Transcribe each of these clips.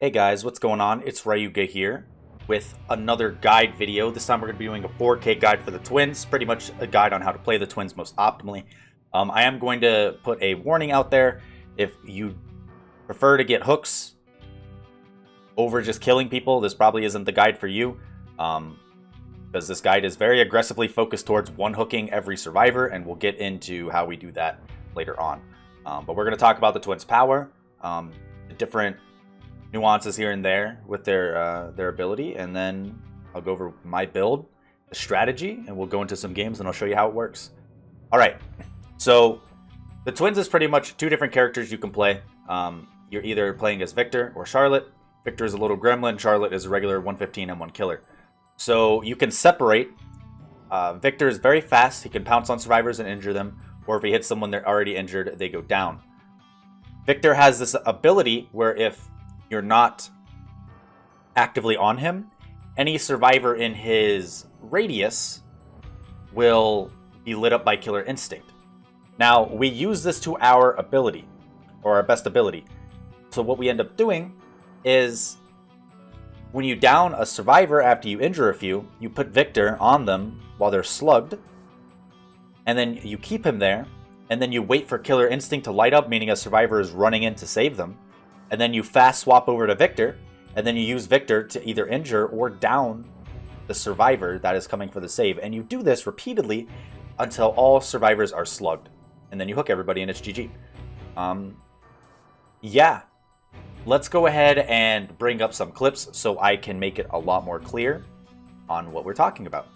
Hey guys, what's going on? It's Ryuga here with another guide video. This time we're going to be doing a 4K guide for the twins, pretty much a guide on how to play the twins most optimally. I am going to put a warning out there. If you prefer to get hooks over just killing people, this probably isn't the guide for you, because this guide is very aggressively focused towards one hooking every survivor, and we'll get into how we do that later on. But we're going to talk about the twins' power, the different nuances here and there with their ability, and then I'll go over my build, the strategy, and we'll go into some games and I'll show you how it works. Alright, so the twins is pretty much two different characters you can play. You're either playing as Victor or Charlotte. Victor is a little gremlin, Charlotte is a regular 115 M1 killer. So you can separate. Victor is very fast, he can pounce on survivors and injure them, or if he hits someone they're already injured, they go down. Victor has this ability where if you're not actively on him, any survivor in his radius will be lit up by Killer Instinct. Now, we use this to our ability, or our best ability. So what we end up doing is, when you down a survivor after you injure a few, you put Victor on them while they're slugged, and then you keep him there, and then you wait for Killer Instinct to light up, meaning a survivor is running in to save them. And then you fast swap over to Victor, and then you use Victor to either injure or down the survivor that is coming for the save. And you do this repeatedly until all survivors are slugged. And then you hook everybody and it's GG. Yeah. Let's go ahead and bring up some clips so I can make it a lot more clear on what we're talking about.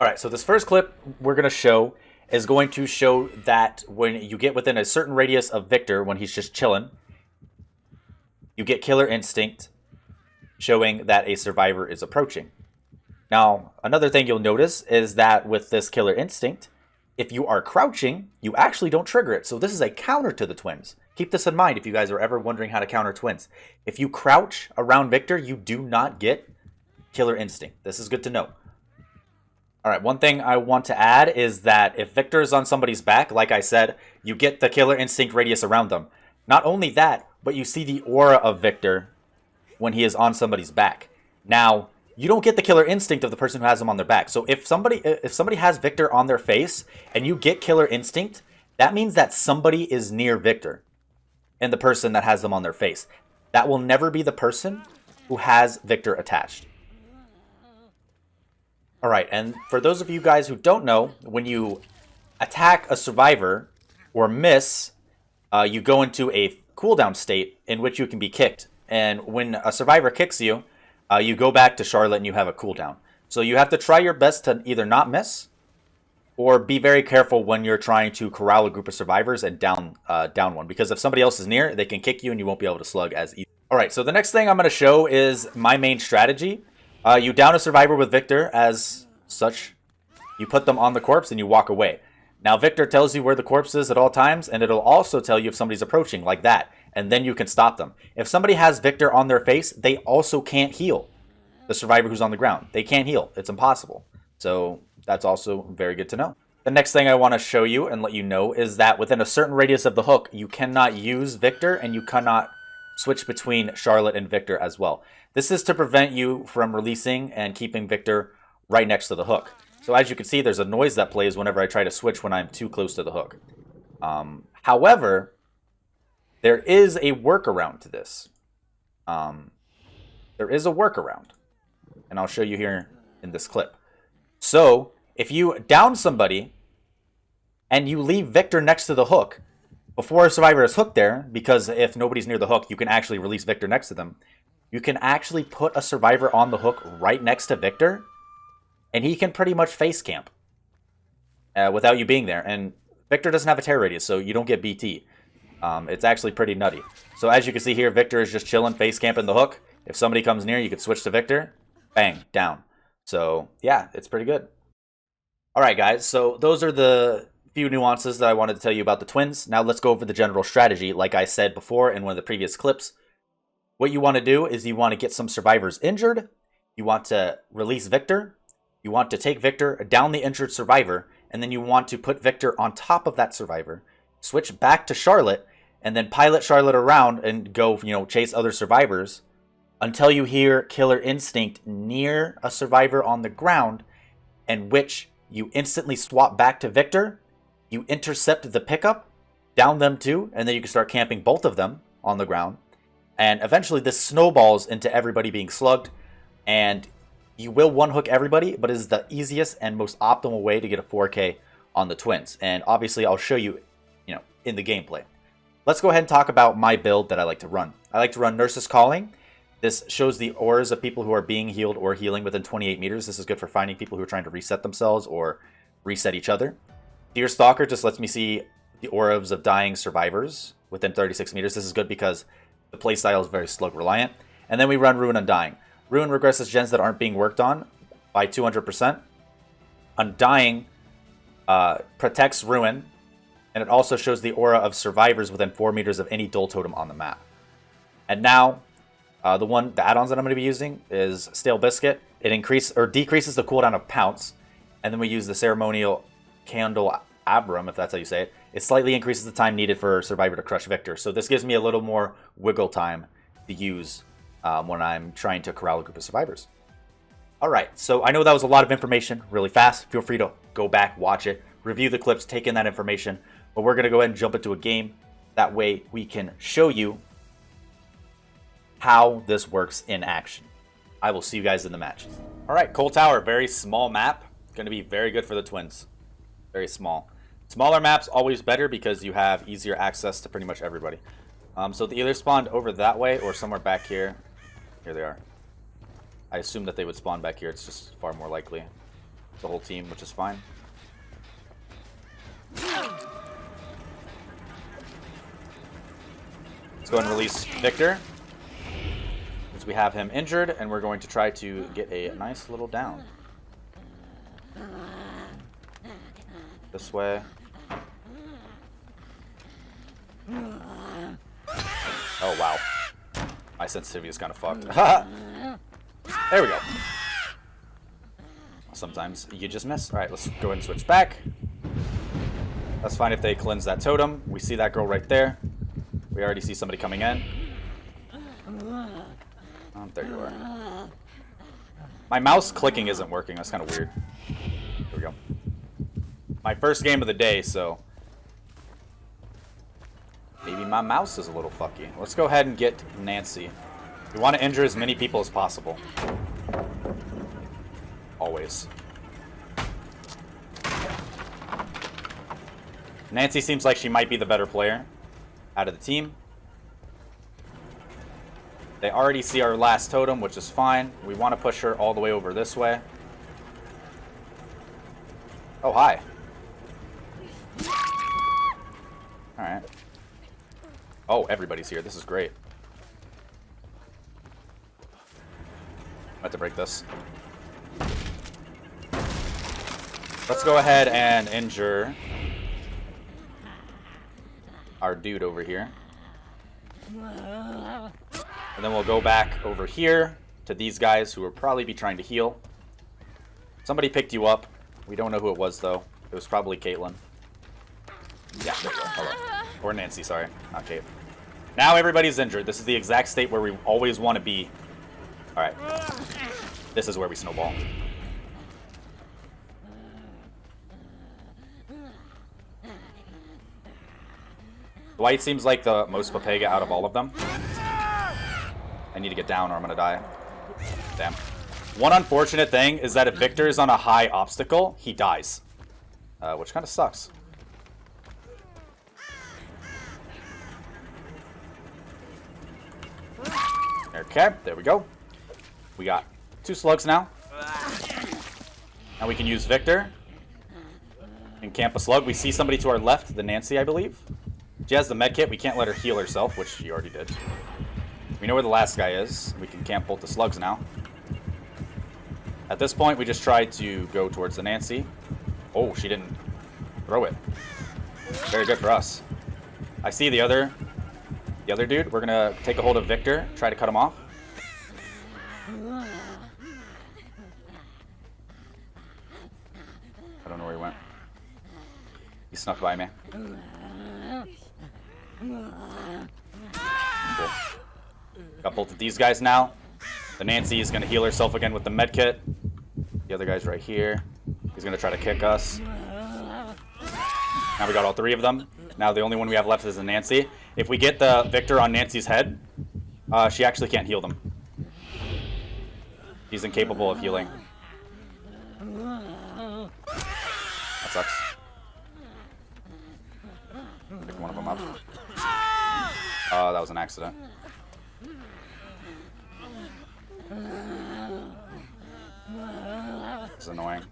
Alright, so this first clip we're going to show is going to show that when you get within a certain radius of Victor, when he's just chilling, you get Killer Instinct, showing that a survivor is approaching. Now, another thing you'll notice is that with this Killer Instinct, if you are crouching, you actually don't trigger it. So this is a counter to the twins. Keep this in mind if you guys are ever wondering how to counter twins. If you crouch around Victor, you do not get Killer Instinct. This is good to know. Alright, one thing I want to add is that if Victor is on somebody's back, like I said, you get the Killer Instinct radius around them. Not only that, but you see the aura of Victor when he is on somebody's back. Now, you don't get the Killer Instinct of the person who has him on their back. So if somebody has Victor on their face and you get Killer Instinct, that means that somebody is near Victor and the person that has them on their face. That will never be the person who has Victor attached. Alright, and for those of you guys who don't know, when you attack a survivor or miss, you go into a cooldown state in which you can be kicked. And when a survivor kicks you, you go back to Charlotte and you have a cooldown. So you have to try your best to either not miss or be very careful when you're trying to corral a group of survivors and down one. Because if somebody else is near, they can kick you and you won't be able to slug as easy. Alright, so the next thing I'm going to show is my main strategy. You down a survivor with Victor as such. You put them on the corpse and you walk away. Now, Victor tells you where the corpse is at all times, and it'll also tell you if somebody's approaching, like that. And then you can stop them. If somebody has Victor on their face, they also can't heal the survivor who's on the ground. They can't heal. It's impossible. So that's also very good to know. The next thing I want to show you and let you know is that within a certain radius of the hook, you cannot use Victor, and you cannot switch between Charlotte and Victor as well. This is to prevent you from releasing and keeping Victor right next to the hook. So as you can see, there's a noise that plays whenever I try to switch when I'm too close to the hook. However, there is a workaround to this. There is a workaround. And I'll show you here in this clip. So, if you down somebody and you leave Victor next to the hook before a survivor is hooked there, because if nobody's near the hook, you can actually release Victor next to them. You can actually put a survivor on the hook right next to Victor, and he can pretty much face camp without you being there. And Victor doesn't have a tear radius, so you don't get BT. It's actually pretty nutty. So as you can see here, Victor is just chilling, face camping the hook. If somebody comes near, you can switch to Victor. Bang, down. So yeah, it's pretty good. Alright guys, so those are the few nuances that I wanted to tell you about the twins. Now let's go over the general strategy. Like I said before in one of the previous clips, what you want to do is you want to get some survivors injured. You want to release Victor. You want to take Victor down the injured survivor, and then you want to put Victor on top of that survivor, switch back to Charlotte, and then pilot Charlotte around and go, chase other survivors until you hear Killer Instinct near a survivor on the ground, and which you instantly swap back to Victor. You intercept the pickup, down them too, and then you can start camping both of them on the ground. And eventually this snowballs into everybody being slugged, and you will one-hook everybody, but it is the easiest and most optimal way to get a 4K on the twins. And obviously I'll show you, in the gameplay. Let's go ahead and talk about my build that I like to run. I like to run Nurse's Calling. This shows the auras of people who are being healed or healing within 28 meters. This is good for finding people who are trying to reset themselves or reset each other. Deer Stalker just lets me see the auras of dying survivors within 36 meters. This is good because the playstyle is very slug reliant. And then we run Ruin Undying. Ruin regresses gens that aren't being worked on by 200%. Undying protects Ruin, and it also shows the aura of survivors within 4 meters of any dull totem on the map. And now, the add-ons that I'm going to be using is Stale Biscuit. It decreases the cooldown of Pounce, and then we use the Ceremonial Candle Abram, if that's how you say it. It slightly increases the time needed for Survivor to crush Victor. So this gives me a little more wiggle time to use when I'm trying to corral a group of survivors. Alright, so I know that was a lot of information really fast. Feel free to go back, watch it, review the clips, take in that information. But we're going to go ahead and jump into a game. That way we can show you how this works in action. I will see you guys in the matches. Alright, Coal Tower, very small map. Going to be very good for the twins. Very small. Smaller maps always better because you have easier access to pretty much everybody. So they either spawned over that way or somewhere back here. Here they are. I assume that they would spawn back here. It's just far more likely. It's a whole team, which is fine. Let's go ahead and release Victor, since we have him injured, and we're going to try to get a nice little down. This way. Oh, wow. My sensitivity is kind of fucked. There we go. Sometimes you just miss. Alright, let's go ahead and switch back. Let's find if they cleanse that totem. We see that girl right there. We already see somebody coming in. Oh, there you are. My mouse clicking isn't working. That's kind of weird. Here we go. My first game of the day, so maybe my mouse is a little fucky. Let's go ahead and get Nancy. We want to injure as many people as possible. Always. Nancy seems like she might be the better player out of the team. They already see our last totem, which is fine. We want to push her all the way over this way. Oh, hi. Alright. Oh, everybody's here. This is great. I have to break this. Let's go ahead and injure our dude over here. And then we'll go back over here to these guys who will probably be trying to heal. Somebody picked you up. We don't know who it was, though. It was probably Caitlin. Yeah, there you go. Hello. Or Nancy, sorry. Not Kate. Now everybody's injured. This is the exact state where we always want to be. Alright. This is where we snowball. Dwight seems like the most Papega out of all of them. I need to get down or I'm gonna die. Damn. One unfortunate thing is that if Victor is on a high obstacle, he dies. Which kind of sucks. Okay, there we go. We got 2 slugs now. Now we can use Victor and camp a slug. We see somebody to our left, the Nancy, I believe. She has the med kit. We can't let her heal herself, which she already did. We know where the last guy is. We can camp both the slugs now. At this point, we just tried to go towards the Nancy. Oh, she didn't throw it. Very good for us. I see the other dude. We're gonna take a hold of Victor, try to cut him off. I don't know where he went. He snuck by me. Cool. Got both of these guys now. The Nancy is going to heal herself again with the med kit. The other guy's right here. He's going to try to kick us. Now we got all three of them. Now the only one we have left is the Nancy. If we get the Victor on Nancy's head, she actually can't heal them. He's incapable of healing. That sucks. Pick one of them up. That was an accident. This is annoying.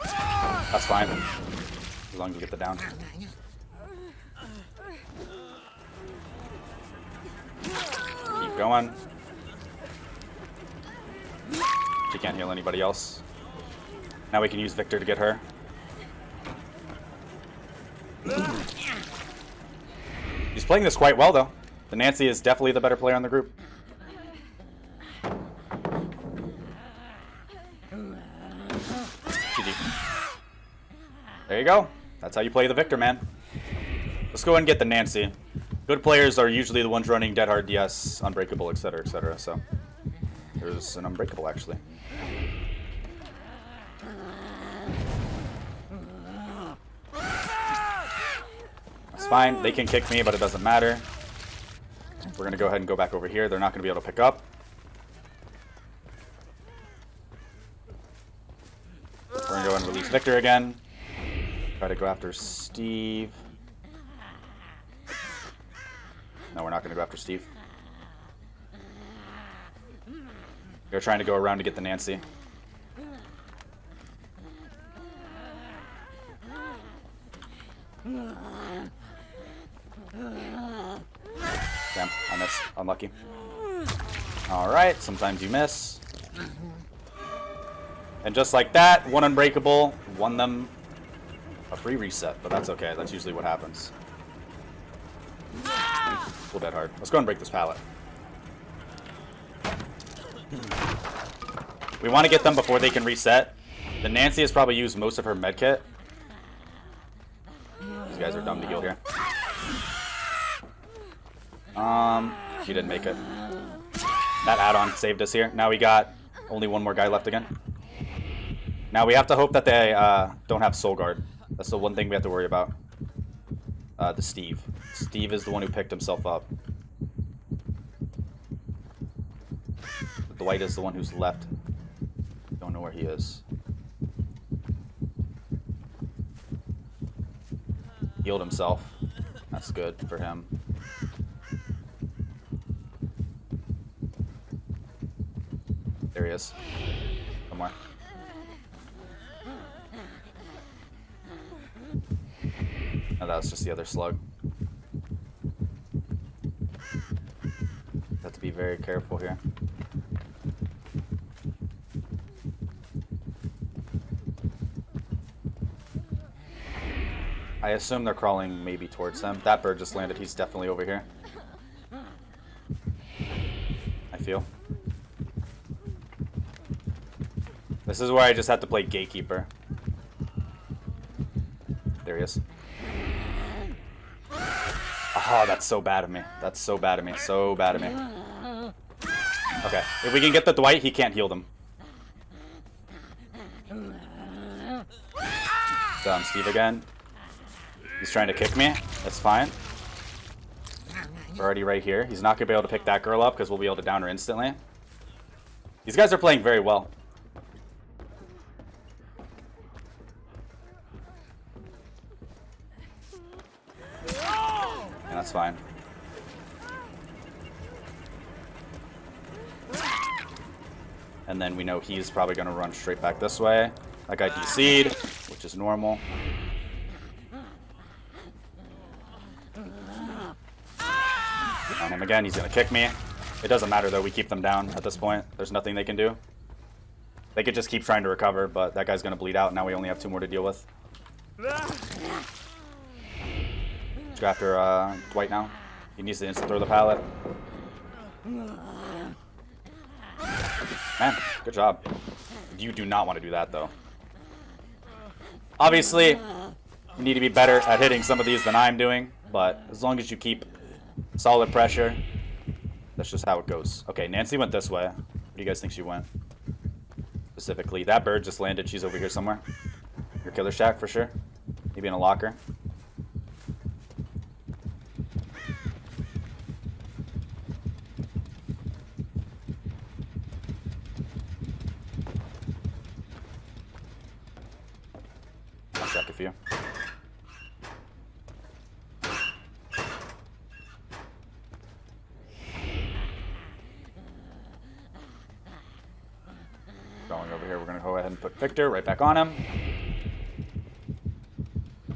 That's fine. As long as we get the down. Keep going. She can't heal anybody else. Now we can use Victor to get her. He's playing this quite well, though. The Nancy is definitely the better player in the group. GG. There you go. That's how you play the Victor, man. Let's go ahead and get the Nancy. Good players are usually the ones running Dead Hard DS, Unbreakable, etc., etc. So there's an Unbreakable, actually. That's fine. They can kick me, but it doesn't matter. We're going to go ahead and go back over here. They're not going to be able to pick up. We're going to go ahead and release Victor again. Try to go after Steve. No, we're not going to go after Steve. We're trying to go around to get the Nancy. Damn, I missed. Unlucky. Alright, sometimes you miss. And just like that, one Unbreakable won them a free reset, but that's okay. That's usually what happens. We'll Dead Hard. Let's go and break this pallet. We want to get them before they can reset. The Nancy has probably used most of her medkit. These guys are dumb to heal here. She didn't make it. That add-on saved us here. Now we got only one more guy left again. Now we have to hope that they don't have Soul Guard. That's the one thing we have to worry about. The Steve. Steve is the one who picked himself up. Dwight is the one who's left. Don't know where he is. Healed himself. That's good for him. There he is. Somewhere. No, that was just the other slug. Have to be very careful here. I assume they're crawling maybe towards him. That bird just landed. He's definitely over here. I feel. This is where I just have to play Gatekeeper. There he is. Oh, that's so bad of me. That's so bad of me. So bad of me. Okay. If we can get the Dwight, he can't heal them. Dumb Steve again. He's trying to kick me. That's fine. We're already right here. He's not going to be able to pick that girl up because we'll be able to down her instantly. These guys are playing very well. And that's fine. And then we know he's probably going to run straight back this way. That guy DC'd, which is normal. On him again, he's going to kick me. It doesn't matter though, we keep them down at this point. There's nothing they can do. They could just keep trying to recover, but that guy's going to bleed out. Now we only have 2 more to deal with. Let's go after Dwight now. He needs to instant throw the pallet. Man, good job. You do not want to do that though. Obviously, you need to be better at hitting some of these than I'm doing, but as long as you keep solid pressure, that's just how it goes. Okay, Nancy went this way. Where do you guys think she went? Specifically, that bird just landed. She's over here somewhere. Your killer shack for sure. Maybe in a locker. I'll check a few. Going over here, we're gonna go ahead and put Victor right back on him.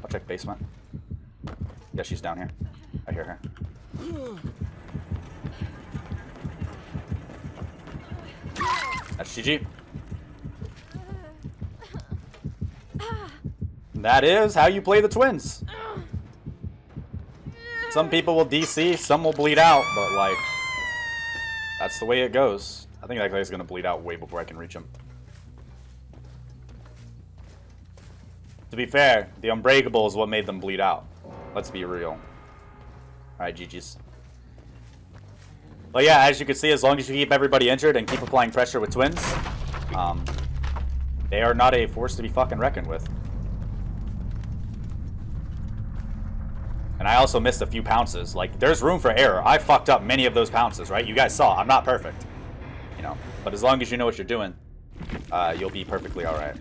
I'll check basement. Yeah, she's down here. I hear her. That's GG. That is how you play the twins. Some people will DC, some will bleed out, but like, that's the way it goes. I think that guy's gonna bleed out way before I can reach him. To be fair, the Unbreakable is what made them bleed out. Let's be real. Alright, GG's. But yeah, as you can see, as long as you keep everybody injured and keep applying pressure with twins, they are not a force to be fucking reckoned with. And I also missed a few pounces. Like, there's room for error. I fucked up many of those pounces, right? You guys saw, I'm not perfect. You know, but as long as you know what you're doing, you'll be perfectly alright.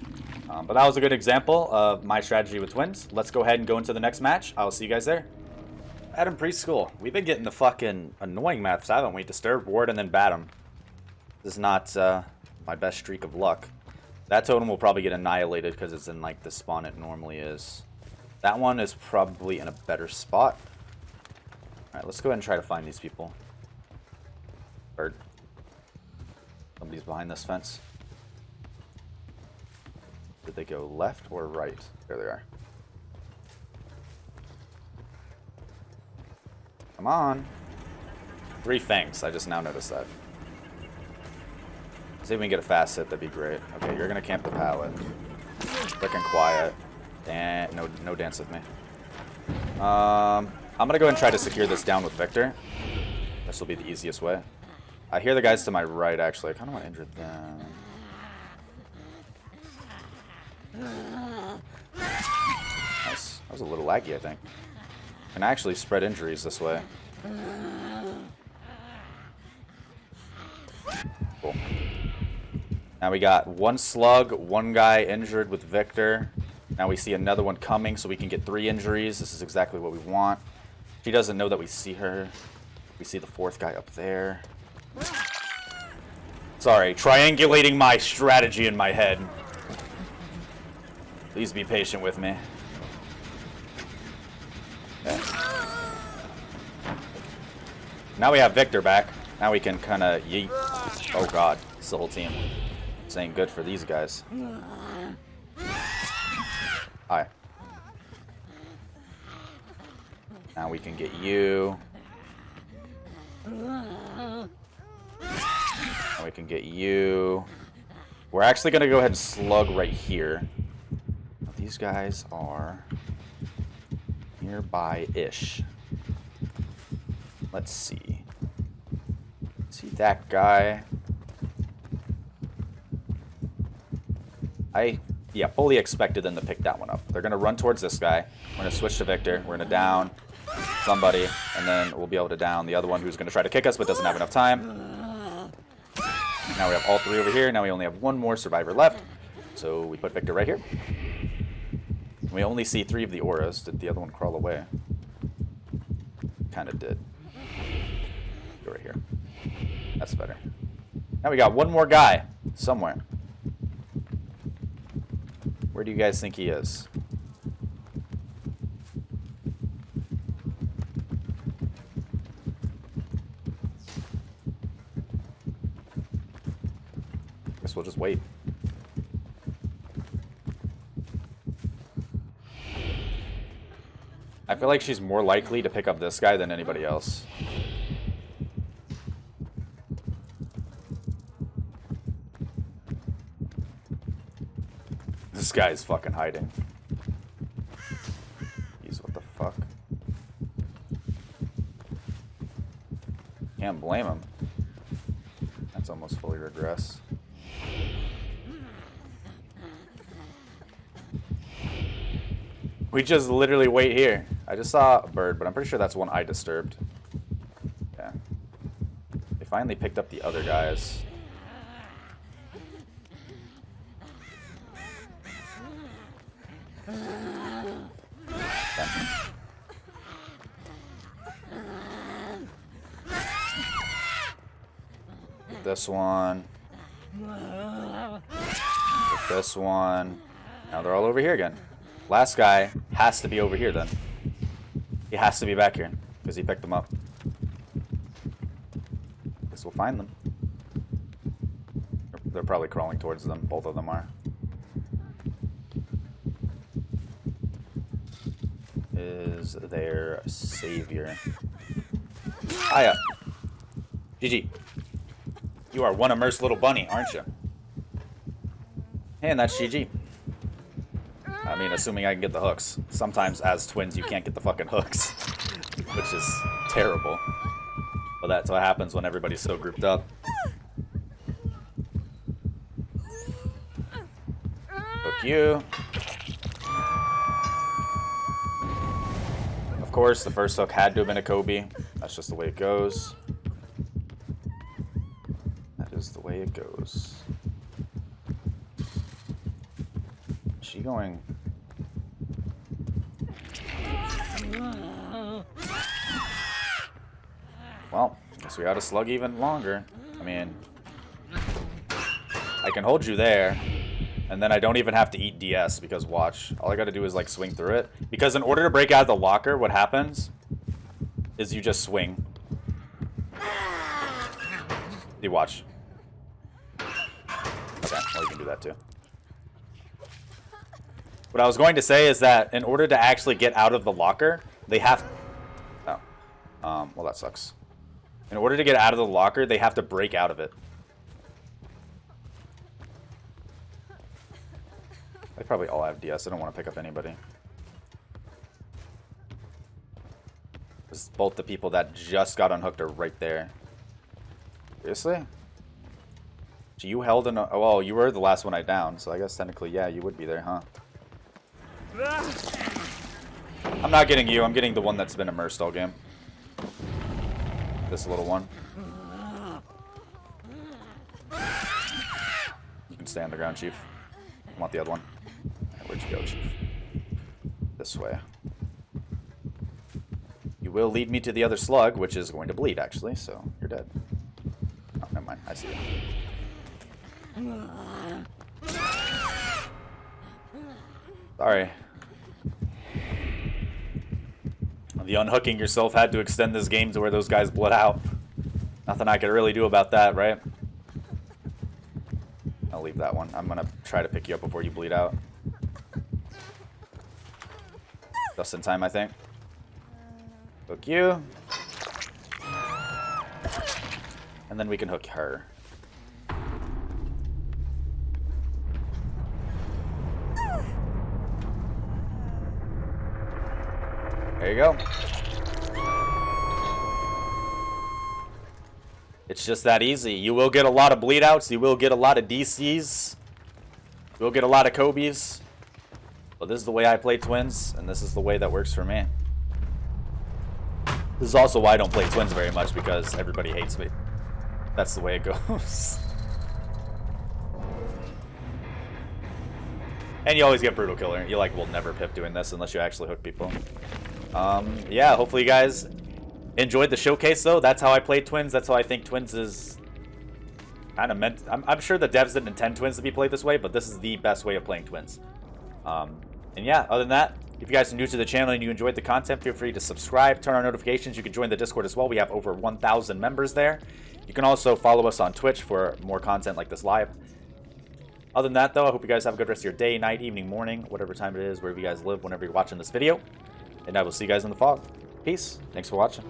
But that was a good example of my strategy with twins. Let's go ahead and go into the next match. I'll see you guys there. Adam Preschool. We've been getting the fucking annoying maps, haven't we? Disturb, ward, and then bat him. This is not my best streak of luck. That totem will probably get annihilated because it's in like the spawn it normally is. That one is probably in a better spot. Alright, let's go ahead and try to find these people. Bird. Somebody's behind this fence. Did they go left or right? There they are. Come on. 3 fangs. I just now noticed that. See if we can get a fast hit. That'd be great. Okay, you're gonna camp the pallet. Freaking quiet. And no dance with me. I'm gonna go ahead and try to secure this down with Victor. This will be the easiest way. I hear the guys to my right. Actually, I kind of want to injure them. Nice. That was a little laggy, I think. Can actually spread injuries this way. Cool. Now we got 1 slug, 1 guy injured with Victor. Now we see another one coming, so we can get 3 injuries. This is exactly what we want. She doesn't know that we see her. We see the 4th guy up there. Sorry, triangulating my strategy in my head. Please be patient with me. Okay. Now we have Victor back. Now we can kind of yeet. Oh god, it's the whole team. This ain't good for these guys. Hi. Now we can get you. Now we can get you. We're actually going to go ahead and slug right here. These guys are nearby-ish. Let's see. See that guy? Yeah, fully expected them to pick that one up. They're going to run towards this guy. We're going to switch to Victor. We're going to down somebody, and then we'll be able to down the other one who's going to try to kick us but doesn't have enough time. Now we have all 3 over here. Now we only have 1 more survivor left. So we put Victor right here. We only see 3 of the auras. Did the other one crawl away? Kind of did. Go right here. That's better. Now we got 1 more guy somewhere. Where do you guys think he is? Guess we'll just wait. I feel like she's more likely to pick up this guy than anybody else. This guy is fucking hiding. Jeez, what the fuck? Can't blame him. That's almost fully regress. We just literally wait here. I just saw a bird, but I'm pretty sure that's one I disturbed. Yeah. They finally picked up the other guys. Get this one. Get this one. Now they're all over here again. Last guy has to be over here then. He has to be back here because he picked them up. Guess we'll find them. They're probably crawling towards them. Both of them are. Is their savior. Hiya. GG. You are one immersed little bunny, aren't you? And that's GG. I mean, assuming I can get the hooks. Sometimes as twins, you can't get the fucking hooks. Which is terrible. But that's what happens when everybody's so grouped up. Hook you. Of course, the first hook had to have been a Kobe. That's just the way it goes. That is the way it goes. Is she going? Well, guess we ought to slug even longer. I mean, I can hold you there, and then I don't even have to eat DS because watch, all I gotta do is like swing through it. Because in order to break out of the locker, what happens is you just swing. You watch. Okay, well you can do that too. What I was going to say is that in order to actually get out of the locker, they have... Oh. Well, that sucks. In order to get out of the locker, they have to break out of it. They probably all have DS. I don't want to pick up anybody. Both the people that just got unhooked are right there. Seriously? So you held an... Oh, well, you were the last one I downed, so I guess technically, yeah, you would be there, huh? I'm not getting you. I'm getting the one that's been immersed all game. This little one. You can stay on the ground, Chief. I want the other one. Where'd you go, Chief? This way. You will lead me to the other slug, which is going to bleed, actually, so you're dead. Oh, never mind. I see it. Sorry. The unhooking yourself had to extend this game to where those guys bled out. Nothing I could really do about that, right? I'll leave that one. I'm gonna try to pick you up before you bleed out. Just in time, I think. Hook you. And then we can hook her. There you go. It's just that easy. You will get a lot of bleed outs. You will get a lot of DCs. You will get a lot of Kobe's. But this is the way I play twins, and this is the way that works for me. This is also why I don't play twins very much, because everybody hates me. That's the way it goes. And you always get Brutal Killer. You like will never pip doing this unless you actually hook people. Yeah, hopefully you guys enjoyed the showcase though. That's how I play twins. That's how I think twins is kind of meant. I'm sure the devs didn't intend twins to be played this way, but this is the best way of playing twins. And yeah, other than that, if you guys are new to the channel and you enjoyed the content, feel free to subscribe, turn on notifications. You can join the Discord as well. We have over 1,000 members there. You can also follow us on Twitch for more content like this live. Other than that though, I hope you guys have a good rest of your day, night, evening, morning, whatever time it is, wherever you guys live, whenever you're watching this video. And I will see you guys in the fog. Peace. Thanks for watching.